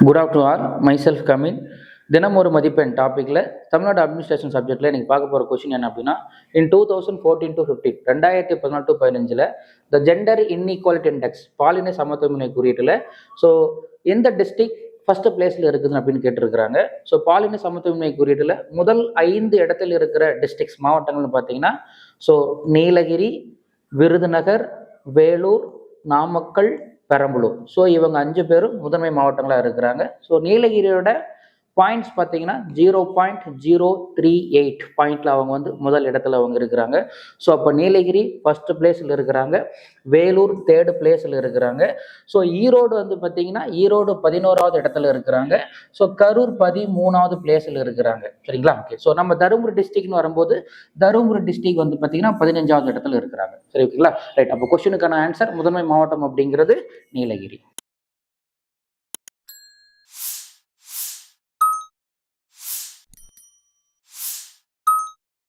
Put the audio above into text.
Good afternoon all myself come in. தினம் ஒரு மதிப்பெண் டாப்பிக்கில் தமிழ்நாடு அட்மினிஸ்ட்ரேஷன் சப்ஜெக்டில் நீங்கள் பார்க்க போகிற கொஸ்டின் என்ன அப்படின்னா, இன் 2014-15 2014-15 த ஜெண்டர் இன்இக்வாலிட்டி இண்டெக்ஸ் பாலின சமத்துவமின்மை குறியீட்டில் ஸோ எந்த டிஸ்ட்ரிக்ட் ஃபர்ஸ்ட் பிளேஸில் இருக்குதுன்னு அப்படின்னு கேட்டிருக்கிறாங்க. ஸோ பாலின சமத்துவமின்மை குறியீட்டில் முதல் 5 இடத்தில் இருக்கிற டிஸ்ட்ரிக்ட்ஸ் மாவட்டங்கள்னு பார்த்தீங்கன்னா, ஸோ நீலகிரி, விருதுநகர், வேலூர், நாமக்கல், பெரம்பலூர். ஸோ இவங்க 5 பேரும் முதன்மை மாவட்டங்களாக இருக்கிறாங்க. ஸோ நீலகிரியோட பாயிண்ட்ஸ் பார்த்தீங்கன்னா 0.038 பாயிண்ட்ல அவங்க வந்து முதல் இடத்துல அவங்க இருக்கிறாங்க. ஸோ அப்போ நீலகிரி ஃபர்ஸ்ட் பிளேஸில் இருக்கிறாங்க, வேலூர் 3rd பிளேஸில் இருக்கிறாங்க. ஸோ ஈரோடு வந்து பார்த்தீங்கன்னா ஈரோடு 11வது இடத்துல இருக்கிறாங்க. ஸோ கரூர் 13வது பிளேஸில் இருக்கிறாங்க. சரிங்களா? ஓகே. ஸோ நம்ம தருமபுரி டிஸ்ட்ரிக்ட்னு வரும்போது தருமபுரி டிஸ்ட்ரிக்ட் வந்து பார்த்தீங்கன்னா 15வது இடத்துல இருக்கிறாங்க. சரி, ஓகேங்களா? ரைட். அப்போ கொஸ்டினுக்கான ஆன்சர் முதன்மை மாவட்டம் அப்படிங்கிறது நீலகிரி.